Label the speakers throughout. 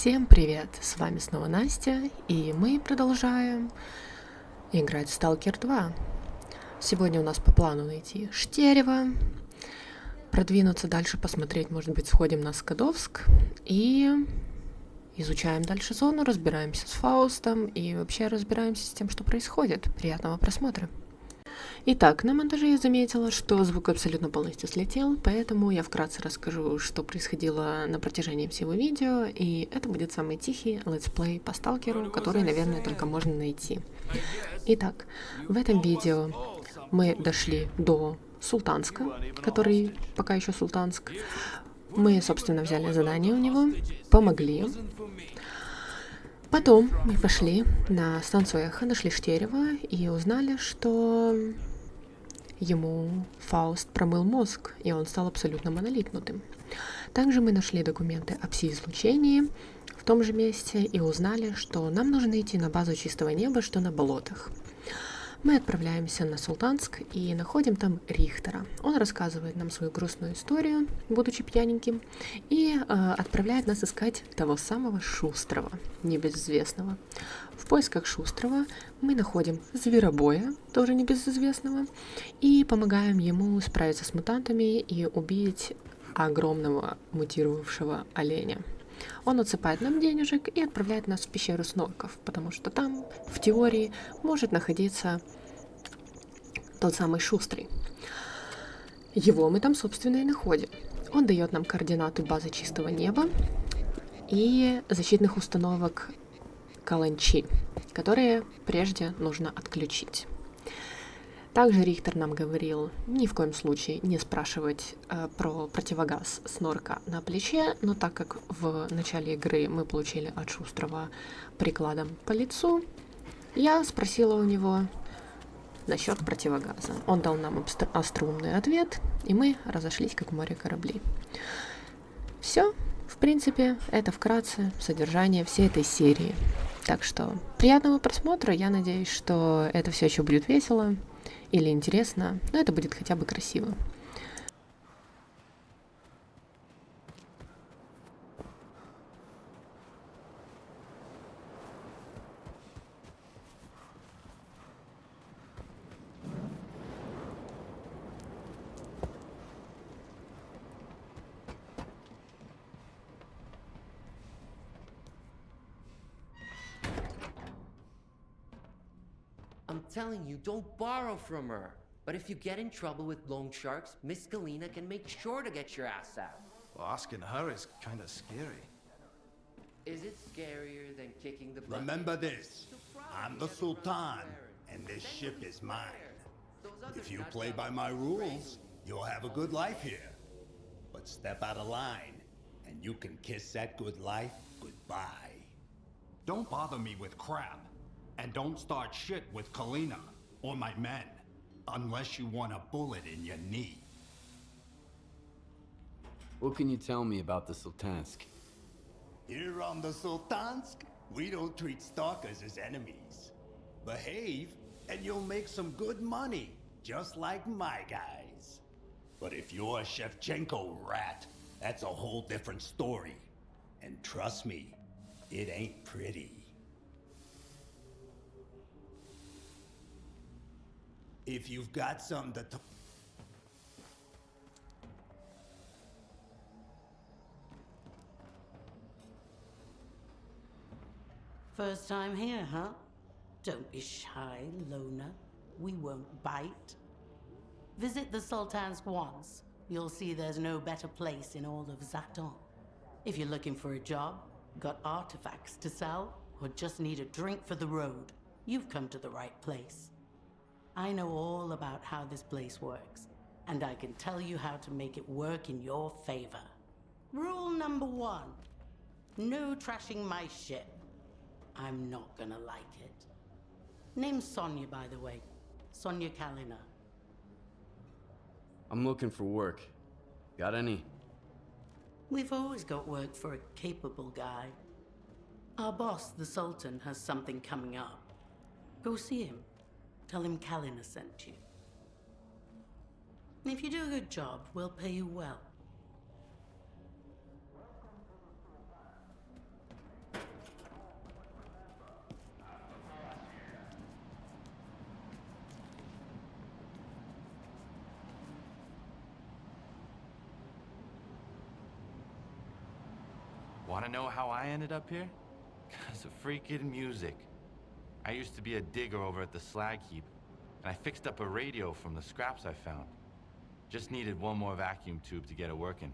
Speaker 1: Всем привет! С вами снова Настя, и мы продолжаем играть в S.T.A.L.K.E.R 2. Сегодня у нас по плану найти Штерева, продвинуться дальше, посмотреть, может быть, сходим на Скадовск, и изучаем дальше зону, разбираемся с Фаустом и вообще разбираемся с тем, что происходит. Приятного просмотра! Итак, на монтаже я заметила, что звук абсолютно полностью слетел, поэтому я вкратце расскажу, что происходило на протяжении всего видео, и это будет самый тихий летсплей по Сталкеру, который, наверное, только можно найти. Итак, в этом видео мы дошли до Султанска, который пока еще Султанск. Мы, собственно, взяли задание у него, помогли. Потом мы пошли на станцию Эхо, нашли Штерева и узнали, что ему Фауст промыл мозг, и он стал абсолютно монолитнутым. Также мы нашли документы о пси-излучении в том же месте и узнали, что нам нужно идти на базу чистого неба, что на болотах. Мы отправляемся на Султанск и находим там Рихтера. Он рассказывает нам свою грустную историю, будучи пьяненьким, и отправляет нас искать того самого Шустрого, небезызвестного. В поисках Шустрого мы находим Зверобоя, тоже небезызвестного, и помогаем ему справиться с мутантами и убить огромного мутировавшего оленя. Он отсыпает нам денежек и отправляет нас в пещеру снорков, потому что там, в теории, может находиться тот самый Шустрый. Его мы там, собственно, и находим. Он дает нам координаты базы чистого неба и защитных установок Каланчи, которые прежде нужно отключить. Также Рихтер нам говорил ни в коем случае не спрашивать про противогаз снорка на плече, но так как в начале игры мы получили от Шустрого прикладом по лицу, я спросила у него насчет противогаза. Он дал нам остроумный ответ, и мы разошлись как в море корабли. Все, в принципе, это вкратце содержание всей этой серии. Так что приятного просмотра, я надеюсь, что это все еще будет весело или интересно, но это будет хотя бы красиво.
Speaker 2: I'm telling you, don't borrow from her. But if you get in trouble with loan sharks, Miss Galena can make sure to get your ass out.
Speaker 3: Well, asking her is kind of scary.
Speaker 2: Is it scarier than kicking the bucket?
Speaker 4: Remember this, I'm the Sultan, and this ship is mine. If you play by my rules, you'll have a good life here. But step out of line, and you can kiss that good life goodbye.
Speaker 3: Don't bother me with crap. And don't start shit with Kalina or my men, unless you want a bullet in your knee.
Speaker 5: What can you tell me about the Sultansk?
Speaker 4: Here on the Sultansk, we don't treat stalkers as enemies. Behave, and you'll make some good money, just like my guys. But if you're a Shevchenko rat, that's a whole different story. And trust me, it ain't pretty. If you've got something to
Speaker 6: First time here, huh? Don't be shy, loner. We won't bite. Visit the Sultansk once. You'll see there's no better place in all of Zaton. If you're looking for a job, got artifacts to sell, or just need a drink for the road, you've come to the right place. I know all about how this place works, and I can tell you how to make it work in your favor. Rule number 1, no trashing my ship. I'm not gonna like it. Name's Sonia, by the way. Sonia Kalina.
Speaker 5: I'm looking for work. Got any?
Speaker 6: We've always got work for a capable guy. Our boss, the Sultan, has something coming up. Go see him. Tell him Kalina sent you. If you do a good job, we'll pay you well.
Speaker 7: Want to know how I ended up here? Because of freaking music. I used to be a digger over at the slag heap, and I fixed up a radio from the scraps I found. Just needed one more vacuum tube to get it working.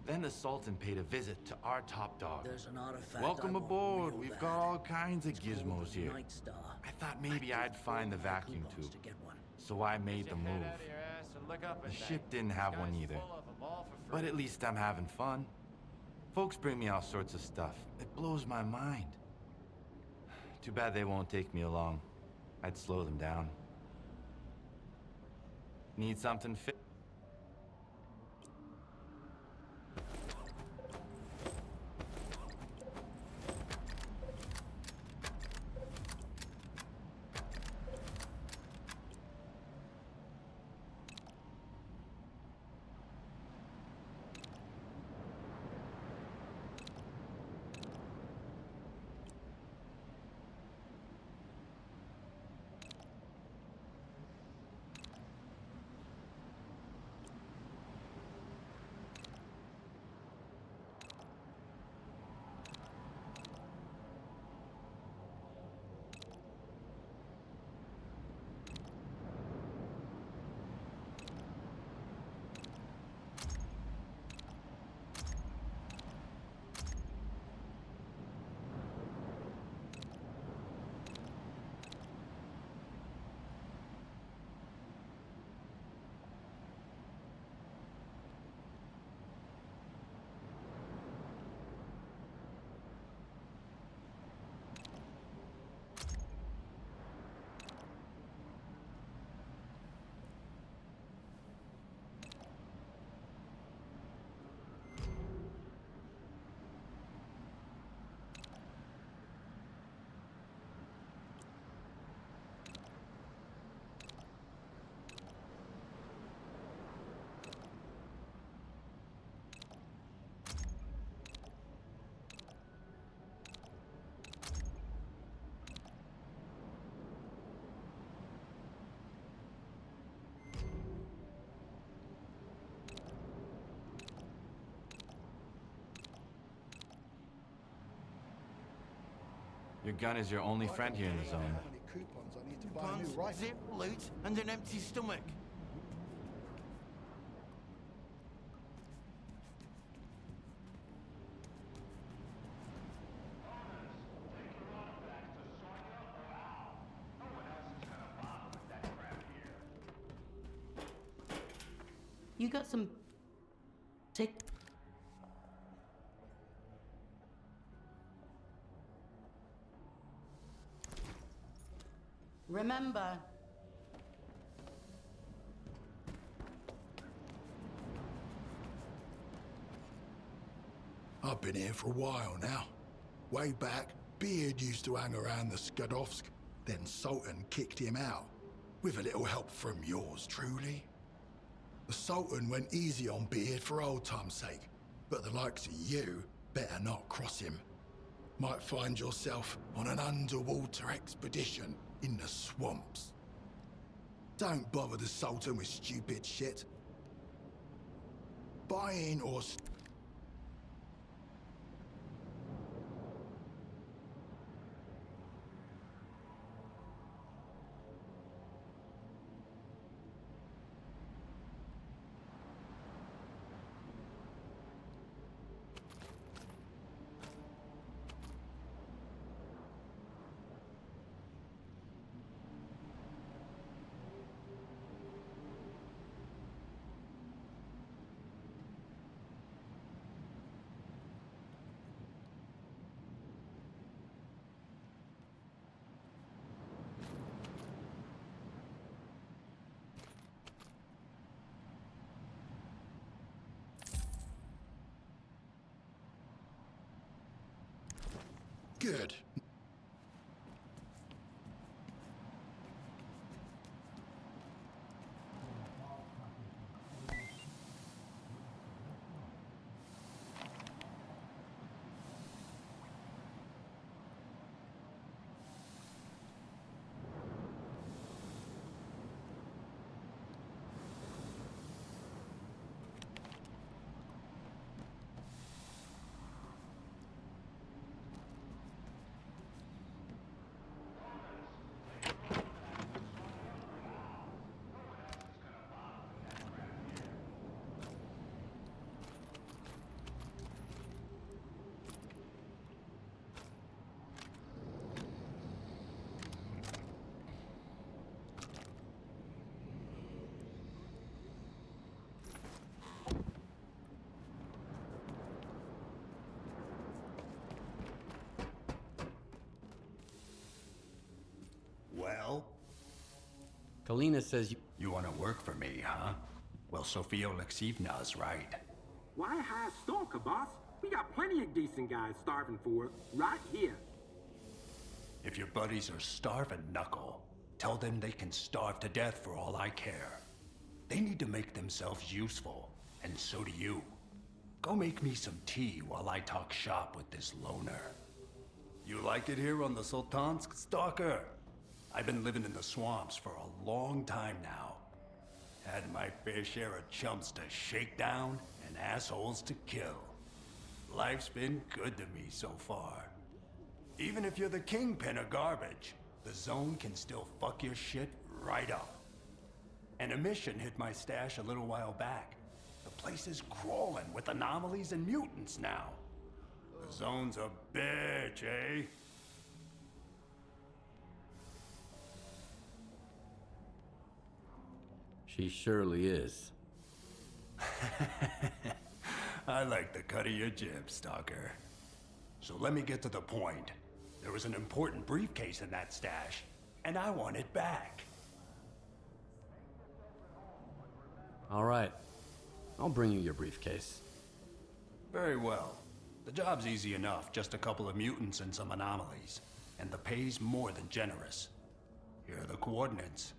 Speaker 7: Then the Sultan paid a visit to our top dog.
Speaker 8: There's an artifact.
Speaker 7: Welcome
Speaker 8: I want
Speaker 7: aboard.
Speaker 8: real
Speaker 7: We've
Speaker 8: bad.
Speaker 7: got all kinds of
Speaker 8: It's called
Speaker 7: gizmos
Speaker 8: the
Speaker 7: here.
Speaker 8: Night Star.
Speaker 7: I thought maybe I'd find the vacuum tube,
Speaker 8: To get one.
Speaker 7: so I made the move. The ship didn't have one either, but at least I'm having fun. Folks bring me all sorts of stuff. It blows my mind. Too bad they won't take me along. I'd slow them down. Need something fit? Your gun is your only friend here in the zone.
Speaker 9: How many coupons I need to buy a new rifle?
Speaker 8: Zip loot and an empty stomach.
Speaker 6: You got some... Take... Remember...
Speaker 9: I've been here for a while now. Way back, Beard used to hang around the Skadovsk, then Sultan kicked him out, with a little help from yours truly. The Sultan went easy on Beard for old time's sake, but the likes of you better not cross him. Might find yourself on an underwater expedition in the swamps. Don't bother the Sultan with stupid shit. Buy in or... Good.
Speaker 5: Kalina says you...
Speaker 4: You want to work for me, huh? Well, Sofia Oleksievna's right.
Speaker 10: Why hire Stalker, boss? We got plenty of decent guys starving for it, right here.
Speaker 4: If your buddies are starving, Knuckle, tell them they can starve to death for all I care. They need to make themselves useful, and so do you. Go make me some tea while I talk shop with this loner. You like it here on the Sultansk, Stalker? I've been living in the swamps for a long time now. Had my fair share of chumps to shake down and assholes to kill. Life's been good to me so far. Even if you're the kingpin of garbage, the zone can still fuck your shit right up. An emission hit my stash a little while back. The place is crawling with anomalies and mutants now. The zone's a bitch, eh?
Speaker 5: She surely is.
Speaker 4: I like the cut of your jib, Stalker. So let me get to the point. There was an important briefcase in that stash, and I want it back.
Speaker 5: All right. I'll bring you your briefcase.
Speaker 4: Very well. The job's easy enough, just a couple of mutants and some anomalies. And the pay's more than generous. Here are the coordinates.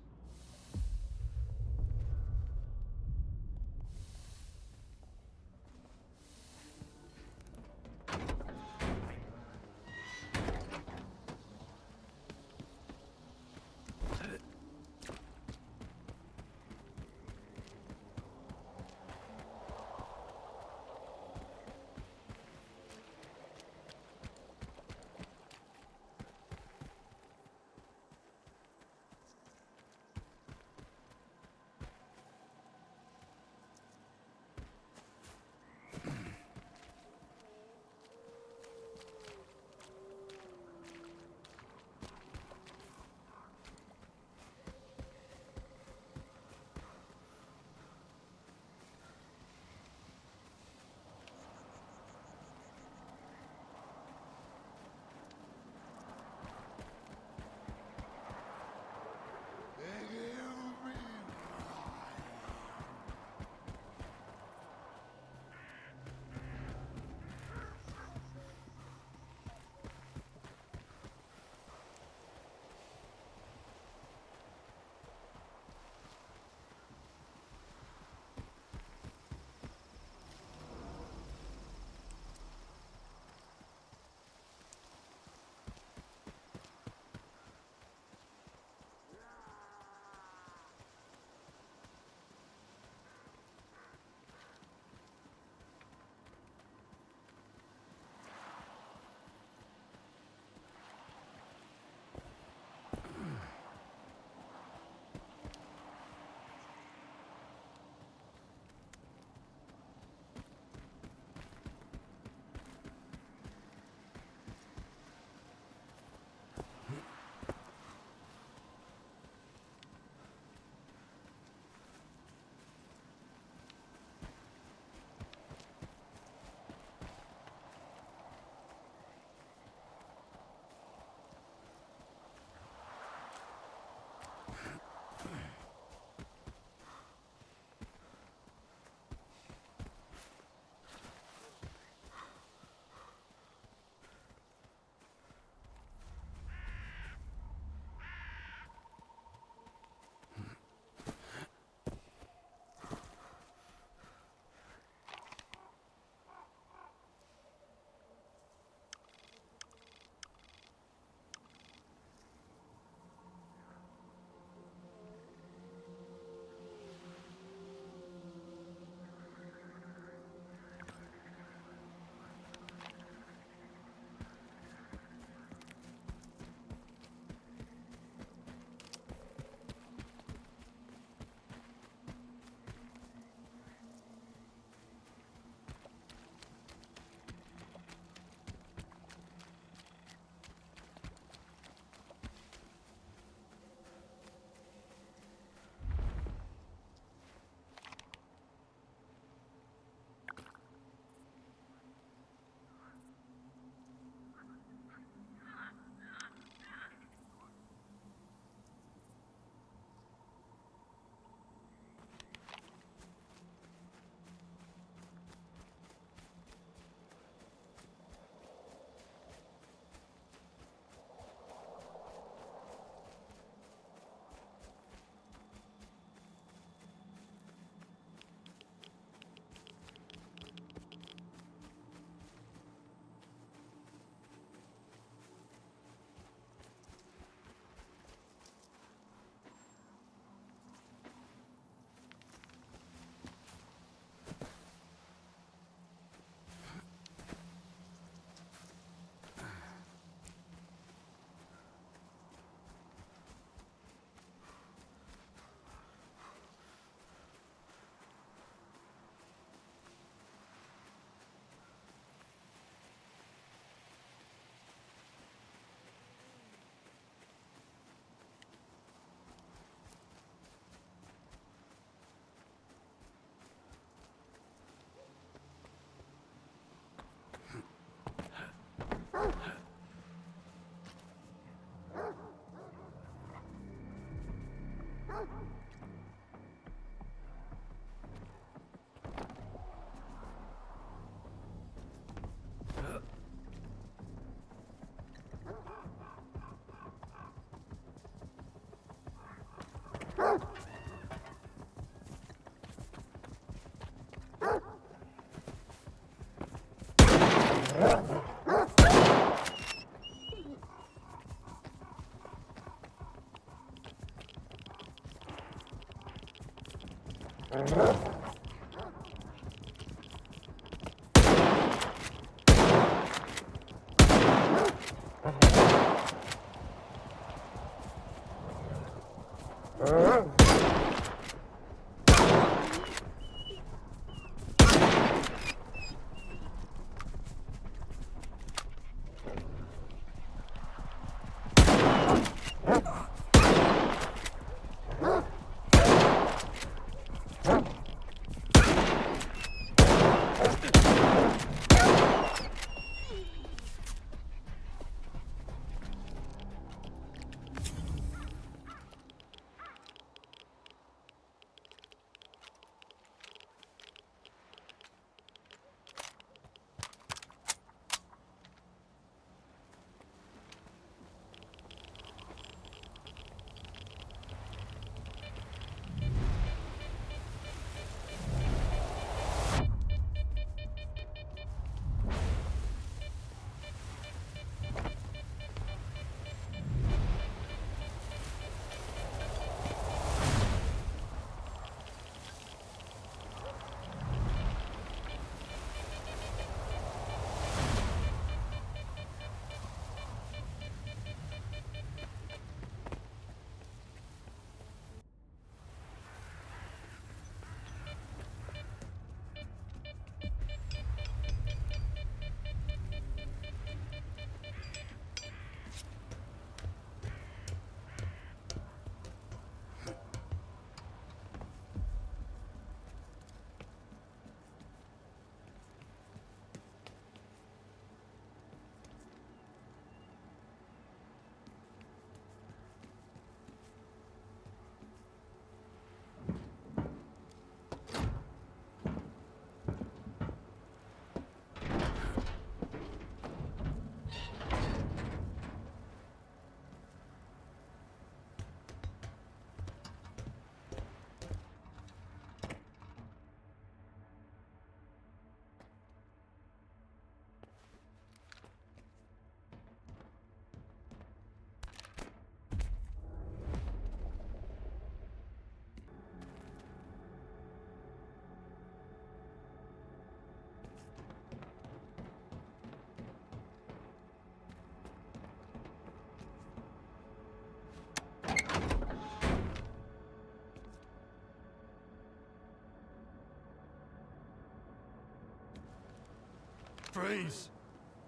Speaker 11: Freeze!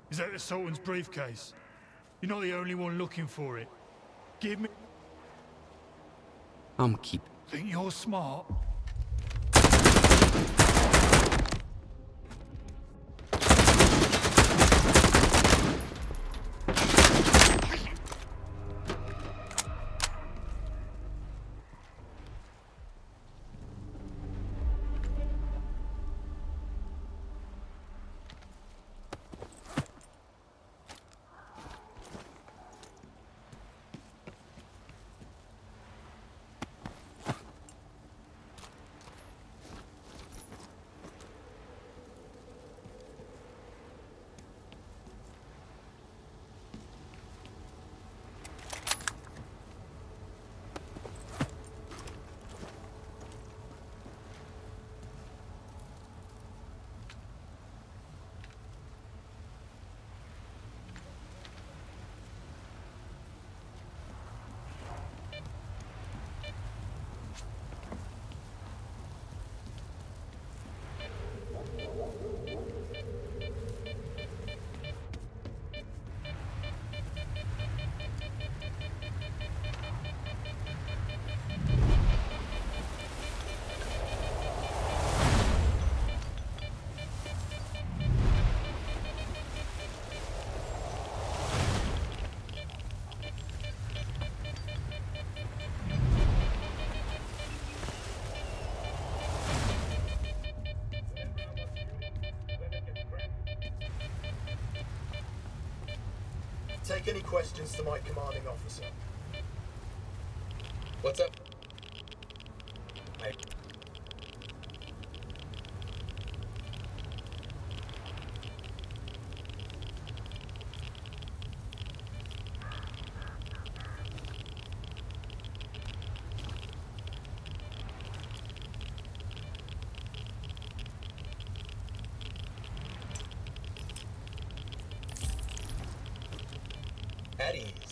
Speaker 11: Is that the Sultan's briefcase? You're not the only one looking for it. Give me...
Speaker 5: I'm keep.
Speaker 11: Think you're smart?
Speaker 12: Take any questions to my commanding officer. What's up? Hey. At ease.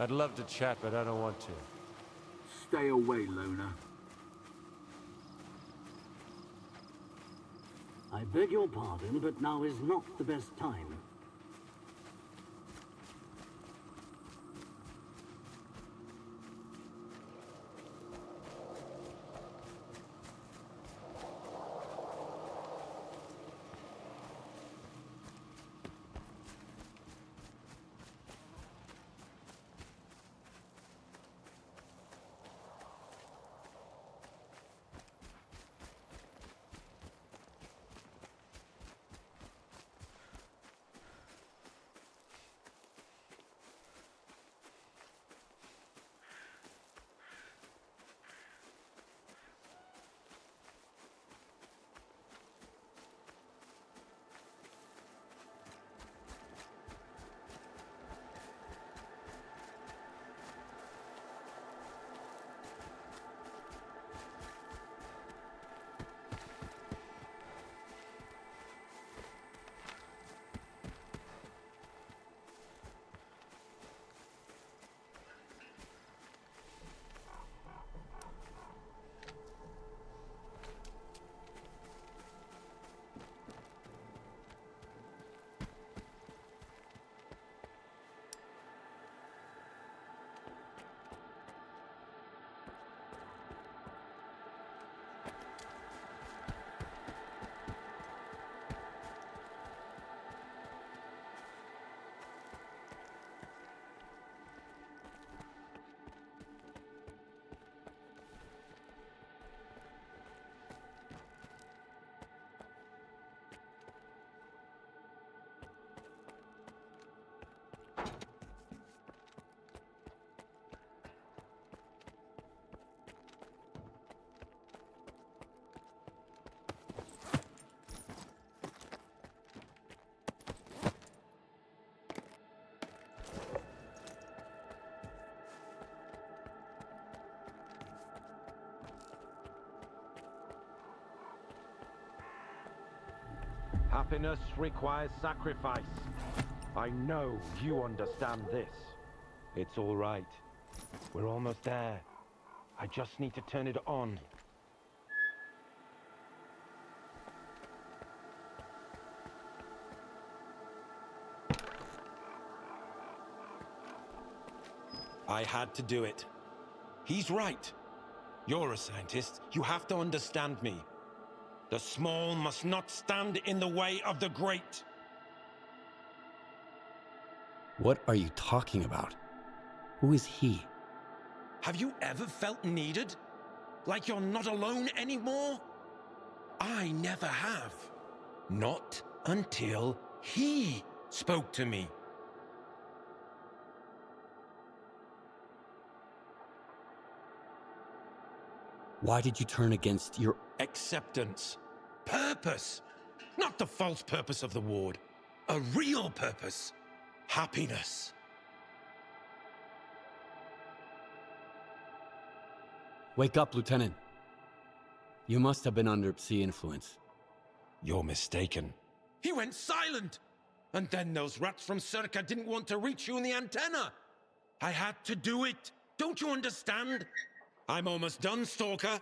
Speaker 13: I'd love to chat, but I don't want to.
Speaker 10: Stay away, Luna.
Speaker 14: I beg your pardon, but now is not the best time.
Speaker 13: Happiness requires sacrifice. I know you understand this. It's all right. We're almost there. I just need to turn it on.
Speaker 15: I had to do it. He's right. You're a scientist. You have to understand me. The small must not stand in the way of the great.
Speaker 5: What are you talking about? Who is he?
Speaker 15: Have you ever felt needed? Like you're not alone anymore? I never have. Not until he spoke to me.
Speaker 5: Why did you turn against your...
Speaker 15: Acceptance. Purpose. Not the false purpose of the ward. A real purpose. Happiness.
Speaker 5: Wake up, Lieutenant. You must have been under Psi influence.
Speaker 15: You're mistaken. He went silent! And then those rats from S.T.A.L.K.E.R didn't want to reach you in the antenna. I had to do it. Don't you understand? I'm almost done, Stalker.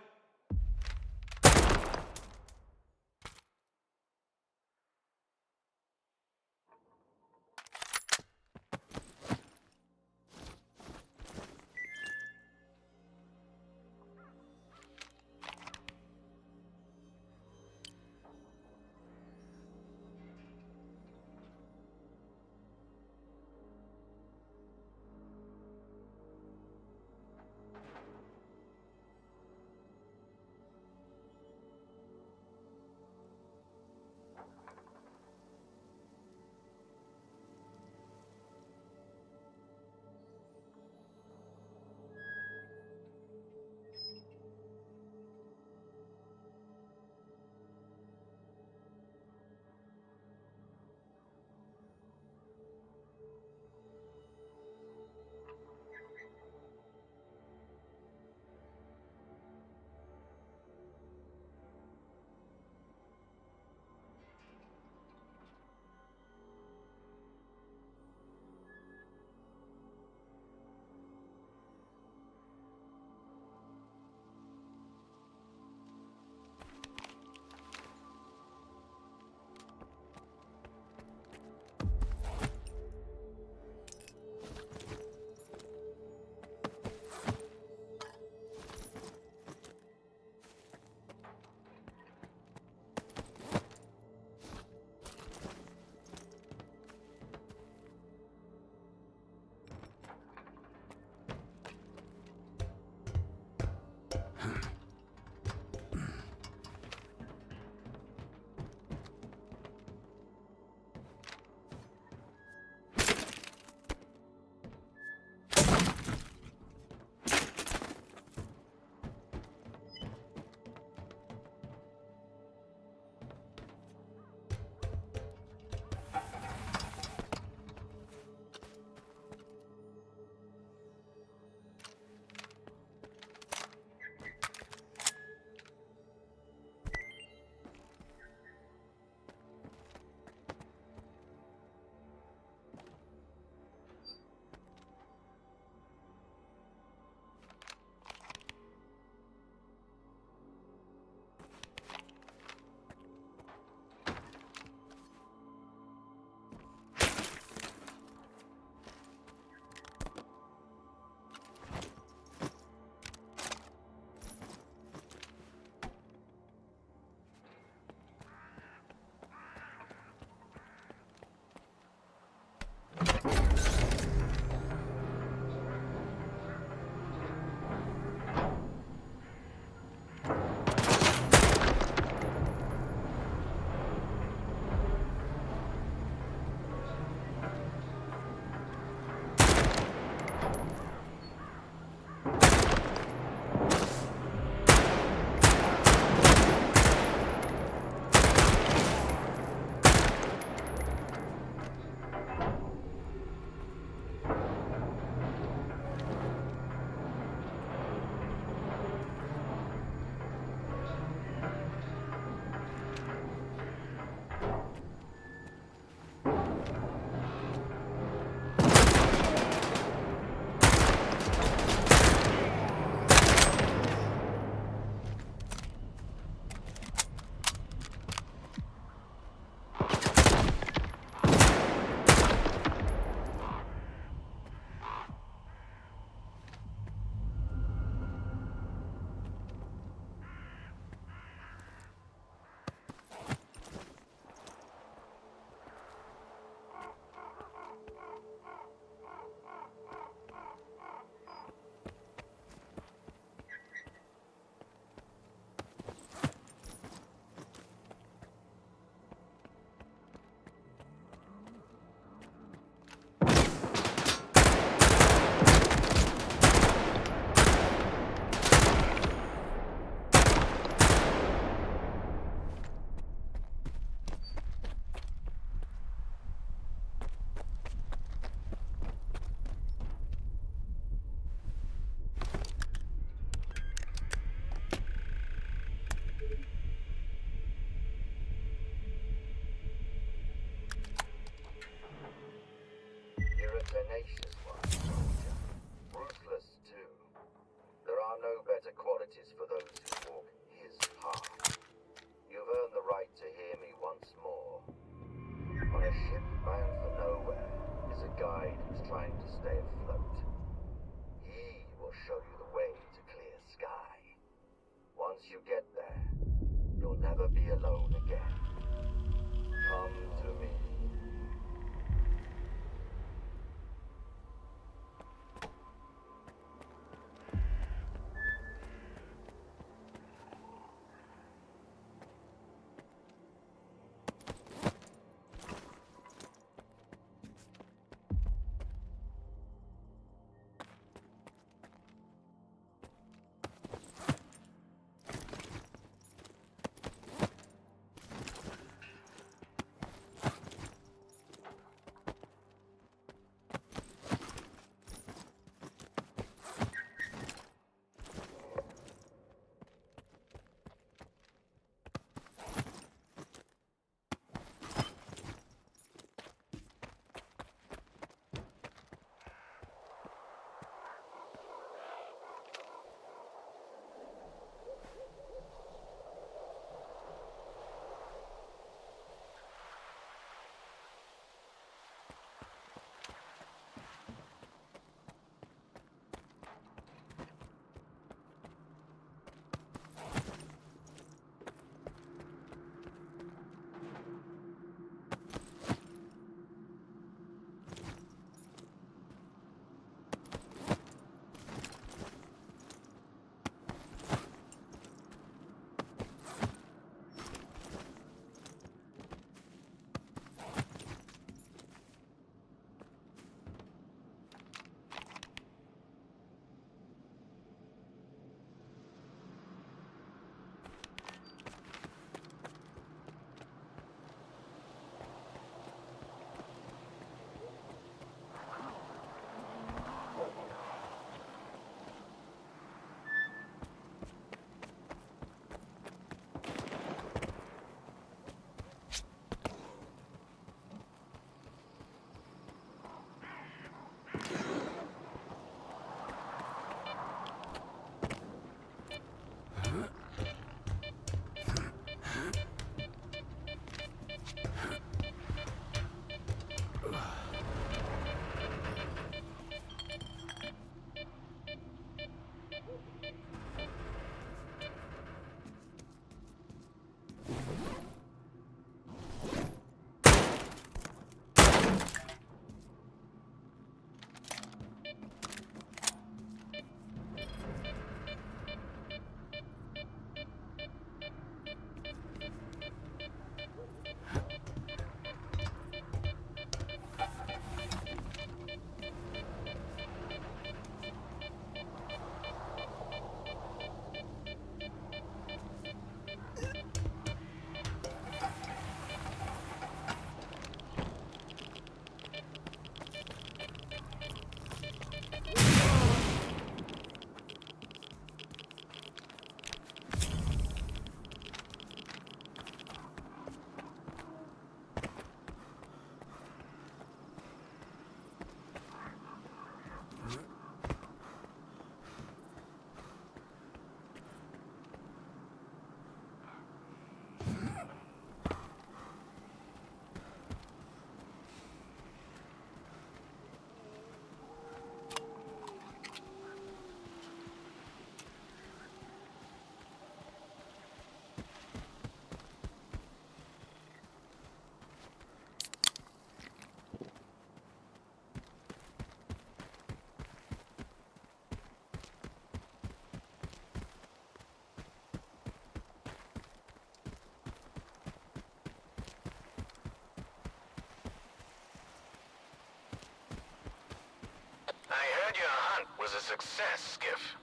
Speaker 16: your hunt was a success, Skiff.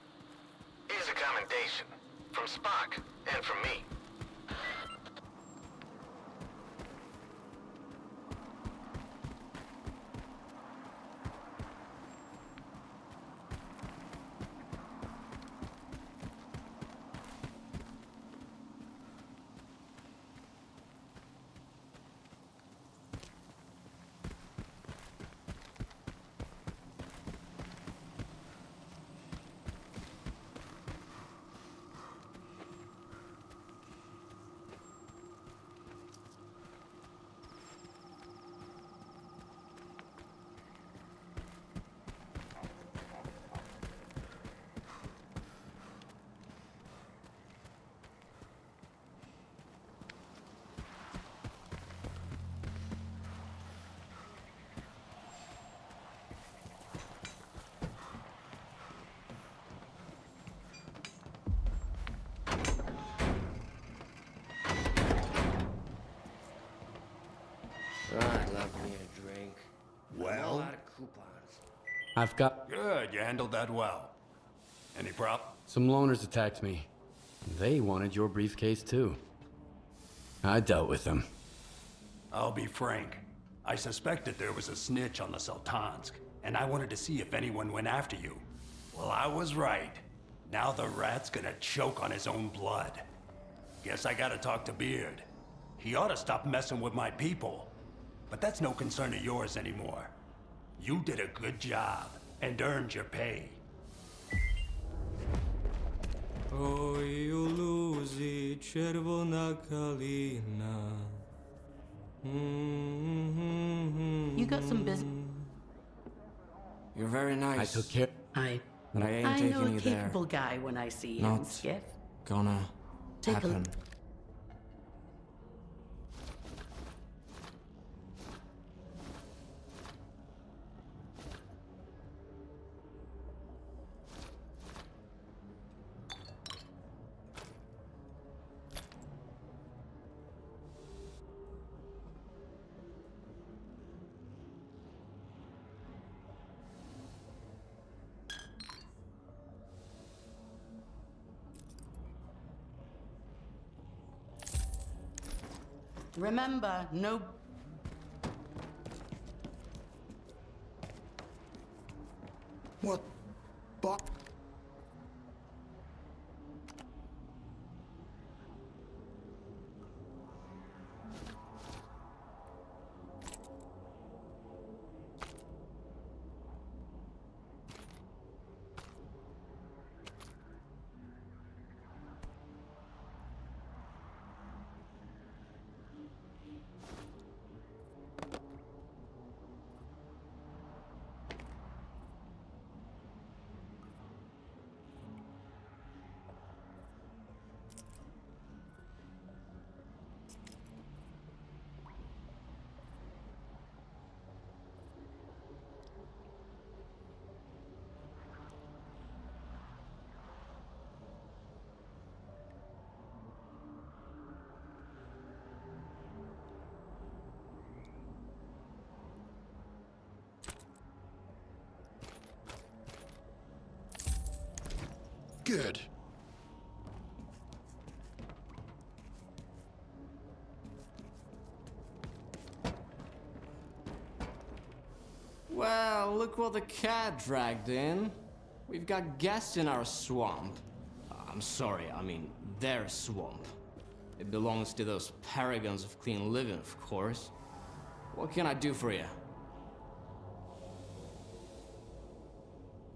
Speaker 16: Here's a commendation from Spock and from me.
Speaker 2: I'd love me a drink. I'm all
Speaker 4: Well?
Speaker 2: out of coupons.
Speaker 5: I've got
Speaker 4: Good, you handled that well. Any prop?
Speaker 5: some loners attacked me. They wanted your briefcase too. I dealt with them.
Speaker 4: I'll be frank. I suspected there was a snitch on the Sultansk, and I wanted to see if anyone went after you. Well, I was right. Now the rat's gonna choke on his own blood. Guess I gotta talk to Beard. He ought to stop messing with my people. But that's no concern of yours anymore. You did a good job and earned your pay.
Speaker 17: Ой, у лузі червона калина.
Speaker 6: You got some business?
Speaker 17: You're very nice.
Speaker 5: I took care.
Speaker 17: But I ain't
Speaker 6: I know
Speaker 17: taking
Speaker 6: a
Speaker 17: you there.
Speaker 6: capable guy when I see him,
Speaker 17: Not
Speaker 6: Skiff.
Speaker 17: gonna
Speaker 6: Take a
Speaker 17: happen.
Speaker 6: Remember, no...
Speaker 9: What? But... Good.
Speaker 17: Well, look what the cat dragged in. We've got guests in our swamp. I'm sorry, I mean their swamp. It belongs to those paragons of clean living, of course. What can I do for you?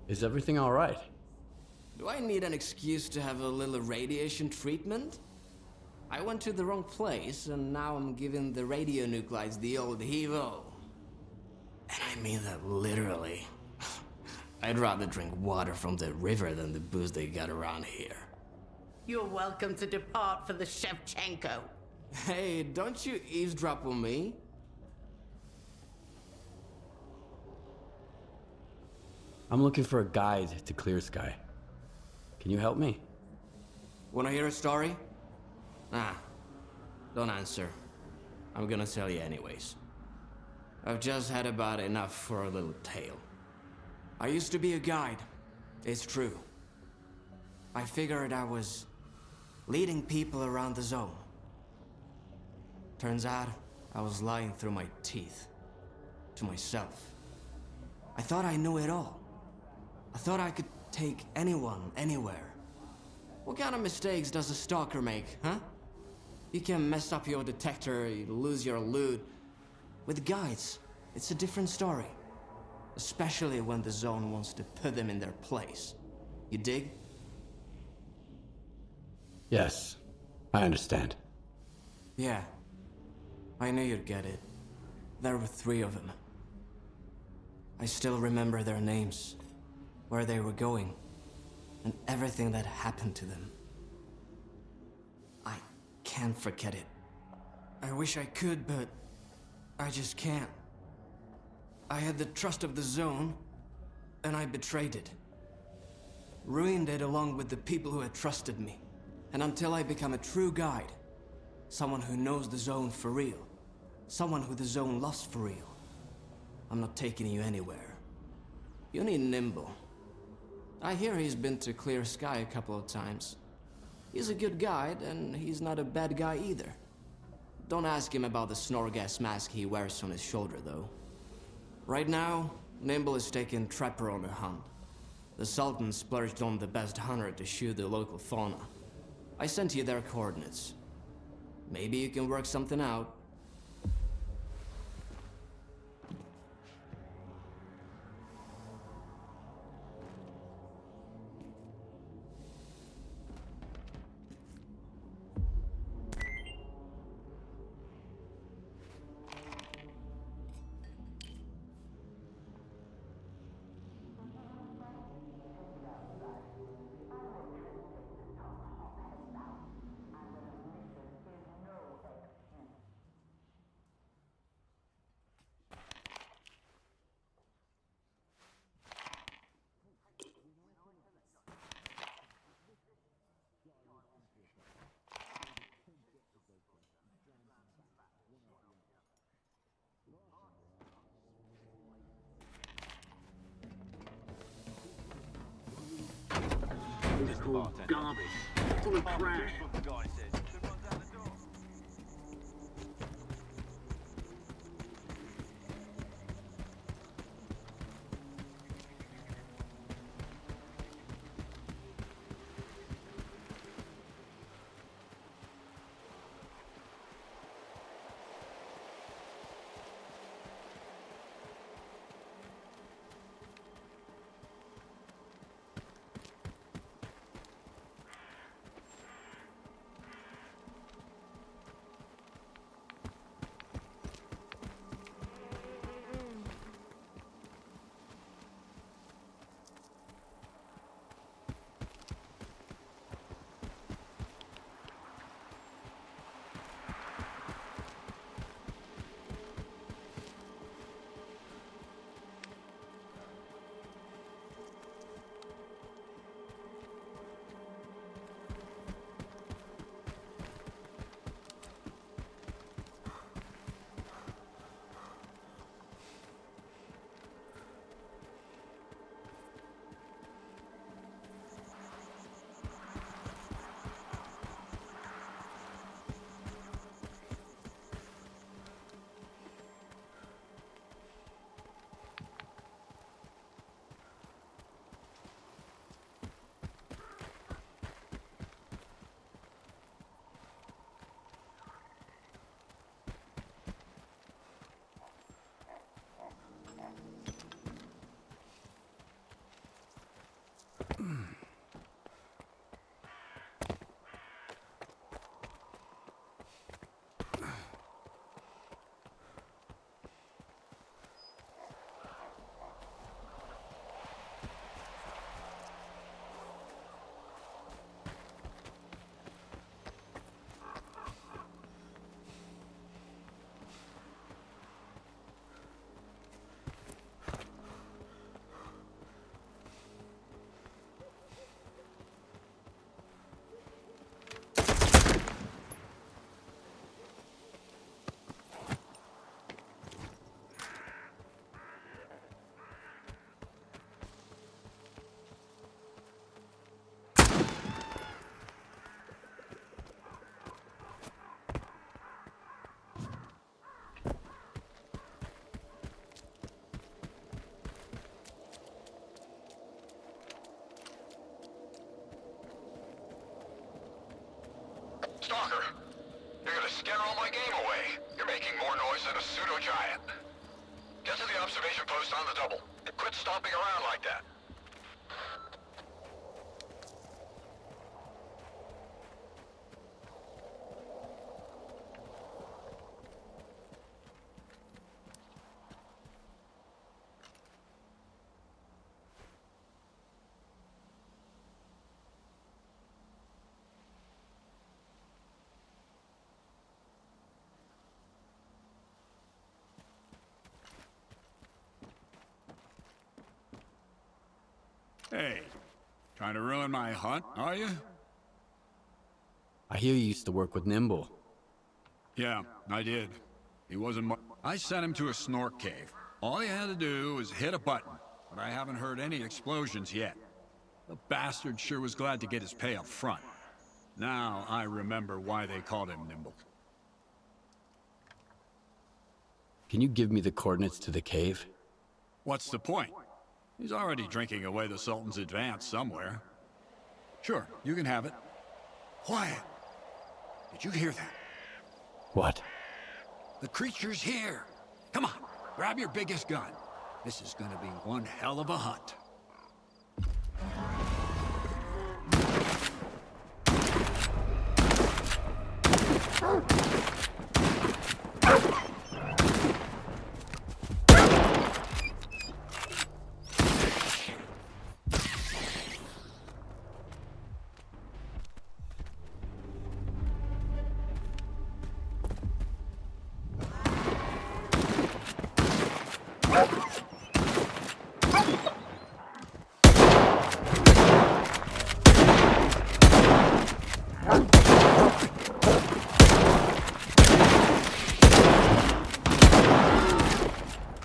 Speaker 5: Is everything all right?
Speaker 17: Do I need an excuse to have a little radiation treatment? I went to the wrong place, and now I'm giving the radionuclides the old heave-o. And I mean that literally. I'd rather drink water from the river than the booze they got around here.
Speaker 6: You're welcome to depart for the Shevchenko.
Speaker 17: Hey, don't you eavesdrop on me?
Speaker 5: I'm looking for a guide to Clear Sky. Can you help me?
Speaker 17: Wanna hear a story? Nah, don't answer. I'm gonna tell you anyways. I've just had about enough for a little tale. I used to be a guide. It's true. I figured I was leading people around the zone. Turns out, I was lying through my teeth. To myself. I thought I knew it all. I thought I could take anyone, anywhere. What kind of mistakes does a stalker make, huh? You can mess up your detector, you lose your loot. With guides, it's a different story. Especially when the zone wants to put them in their place. You dig?
Speaker 5: Yes, I understand.
Speaker 17: Yeah. I knew you'd get it. There were 3 of them. I still remember their names, where they were going, and everything that happened to them. I can't forget it. I wish I could, but I just can't. I had the trust of the zone, and I betrayed it. Ruined it along with the people who had trusted me. And until I become a true guide, someone who knows the zone for real, someone who the zone loves for real, I'm not taking you anywhere. You need Nimble. I hear he's been to Clear Sky a couple of times. He's a good guide, and he's not a bad guy either. Don't ask him about the Snorgas mask he wears on his shoulder, though. Right now, Nimble is taking Trapper on a hunt. The Sultan splurged on the best hunter to shoot the local fauna. I sent you their coordinates. Maybe you can work something out.
Speaker 10: It's called garbage. Full of trash.
Speaker 16: stalker. You're gonna scare all my game away. You're making more noise than a pseudo-giant. Get to the observation post on the double. And quit stomping around like that.
Speaker 18: Hey, trying to ruin my hunt, are you?
Speaker 5: I hear you used to work with Nimble.
Speaker 18: Yeah, I did. He wasn't I sent him to a snork cave. All he had to do was hit a button, but I haven't heard any explosions yet. The bastard sure was glad to get his pay up front. Now I remember why they called him Nimble.
Speaker 5: Can you give me the coordinates to the cave?
Speaker 18: What's the point? He's already drinking away the Sultan's advance somewhere. Sure, you can have it. Quiet! Did you hear that?
Speaker 5: What?
Speaker 18: The creature's here! Come on, grab your biggest gun. This is gonna be one hell of a hunt.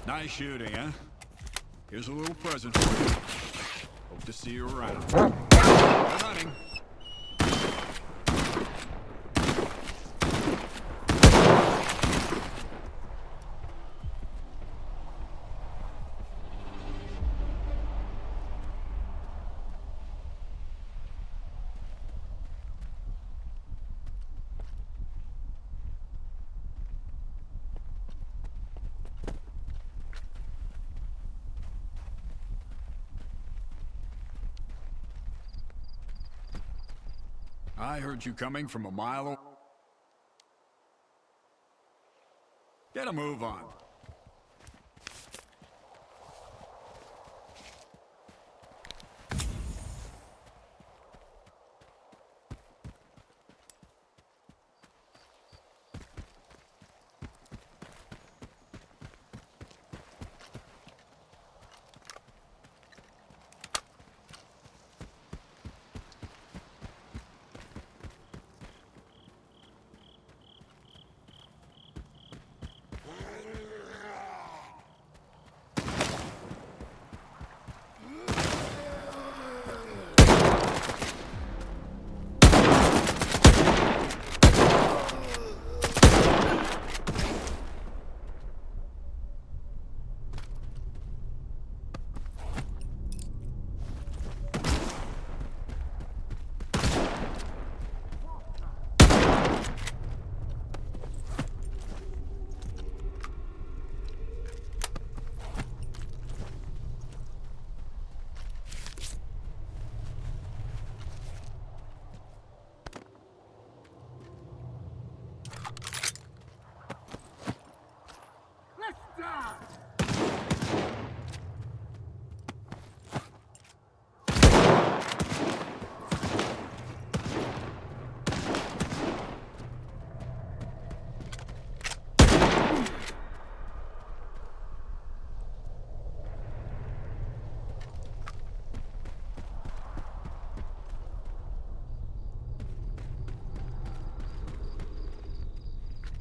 Speaker 18: Nice shooting, huh? Here's a little present for you. Hope to see you around. Good hunting. I heard you coming from a mile away. Get a move on.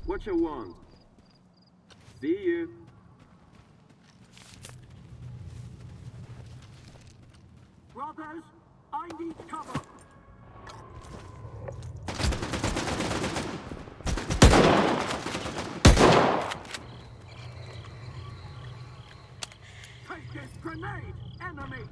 Speaker 10: What you want? See you. Brothers, I need cover. Take this grenade, enemy!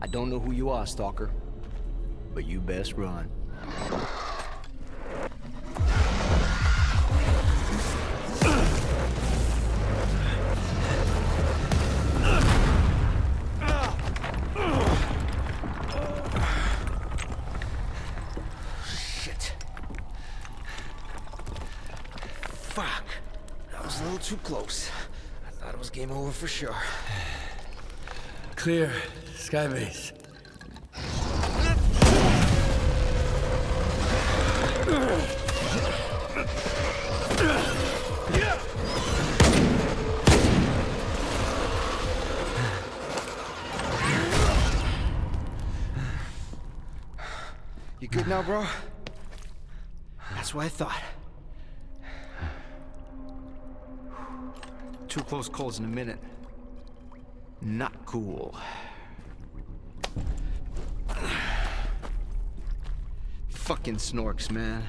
Speaker 19: I don't know who you are, Stalker, but you best run.
Speaker 20: Shit. Fuck. That was a little too close. I thought it was game over for sure.
Speaker 5: Clear. Skybase.
Speaker 20: You good now, bro? That's what I thought. 2 close calls in a minute. Not cool. Fucking snorks, man.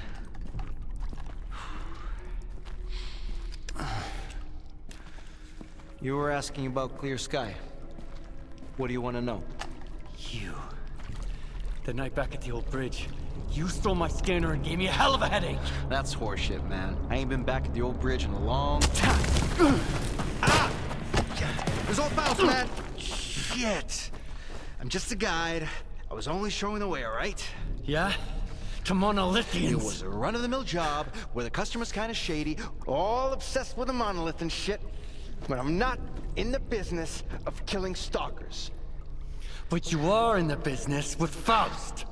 Speaker 20: You were asking about clear sky. What do you want to know?
Speaker 5: You. The night back at the old bridge, you stole my scanner and gave me a hell of a headache.
Speaker 20: That's horseshit, man. I ain't been back at the old bridge in a long time. There's all fouls, man. Shit. I'm just a guide. I was only showing the way, all right?
Speaker 5: Yeah? To monolithians.
Speaker 20: It was a run-of-the-mill job where the customer's kind of shady, all obsessed with the monolith and shit. But I'm not in the business of killing stalkers.
Speaker 5: But you are in the business with Faust.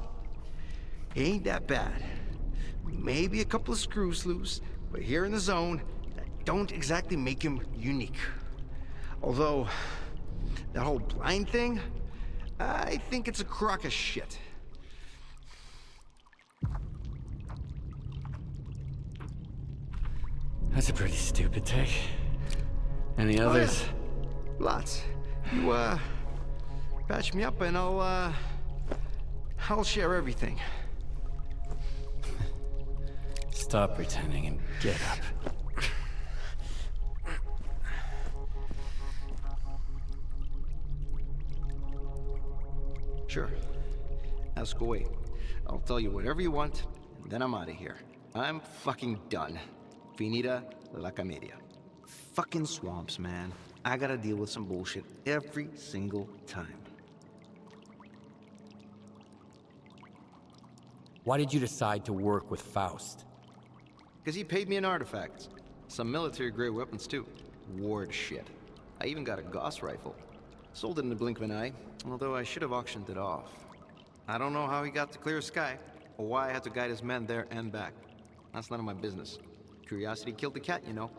Speaker 20: Ain't that bad. Maybe a couple of screws loose, but here in the zone, that don't exactly make him unique. Although, that whole blind thing, I think it's a crock of shit.
Speaker 5: That's a pretty stupid take. Any others?
Speaker 20: Oh, yeah. Lots. You, patch me up and I'll share everything.
Speaker 5: Stop pretending and get up.
Speaker 20: Sure. Ask away. I'll tell you whatever you want, and then I'm out of here. I'm fucking done. Finita la comedia. Fucking swamps, man. I gotta deal with some bullshit every single time.
Speaker 5: Why did you decide to work with Faust?
Speaker 20: Because he paid me in artifacts. Some military-grade weapons, too. Ward shit. I even got a Gauss rifle. Sold it in the blink of an eye, although I should have auctioned it off. I don't know how he got to clear sky, or why I had to guide his men there and back. That's none of my business. Curiosity killed the cat, you know.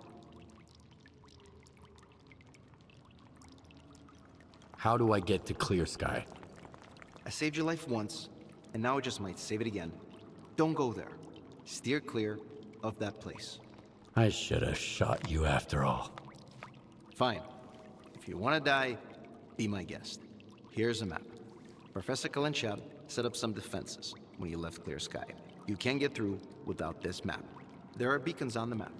Speaker 5: How do I get to clear sky?
Speaker 20: I saved your life once, and now I just might save it again. Don't go there. Steer clear of that place.
Speaker 5: I should have shot you after all.
Speaker 20: Fine. If you want to die, be my guest. Here's a map. Professor K.E.R. set up some defenses when you left clear sky. You can't get through without this map. There are beacons on the map.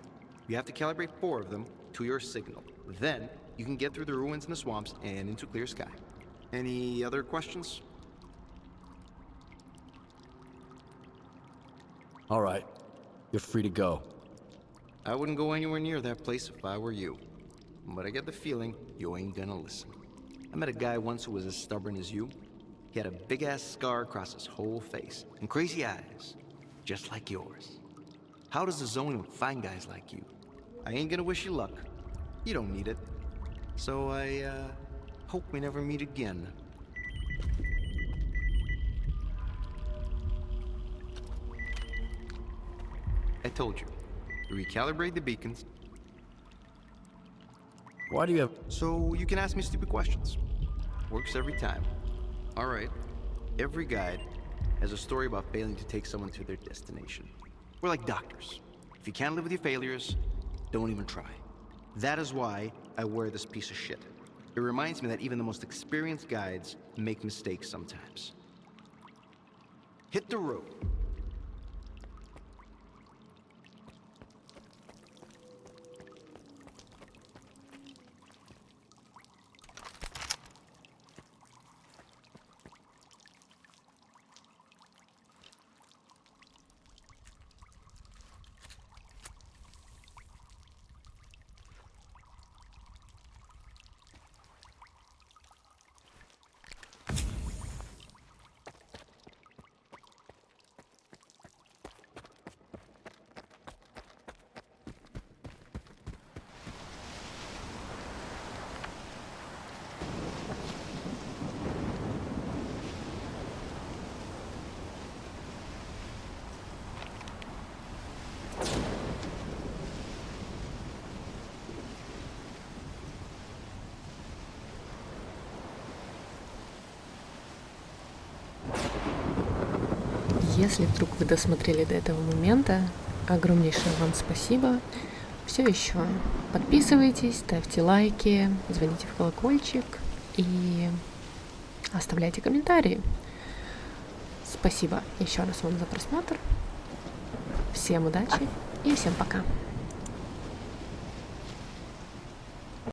Speaker 20: You have to calibrate 4 of them to your signal. Then, you can get through the ruins in the swamps and into clear sky. Any other questions?
Speaker 5: All right. You're free to go.
Speaker 20: I wouldn't go anywhere near that place if I were you. But I get the feeling you ain't gonna listen. I met a guy once who was as stubborn as you. He had a big-ass scar across his whole face, and crazy eyes, just like yours. How does the zone even find guys like you? I ain't gonna wish you luck. You don't need it. So I, hope we never meet again. I told you. Recalibrate the beacons.
Speaker 5: Why do you have...
Speaker 20: So you can ask me stupid questions. Works every time. All right. Every guide has a story about failing to take someone to their destination. We're like doctors. If you can't live with your failures, don't even try. That is why I wear this piece of shit. It reminds me that even the most experienced guides make mistakes sometimes. Hit the road.
Speaker 1: Если вдруг вы досмотрели до этого момента, огромнейшее вам спасибо. Все еще подписывайтесь, ставьте лайки, звоните в колокольчик и оставляйте комментарии. Спасибо еще раз вам за просмотр. Всем удачи и всем пока.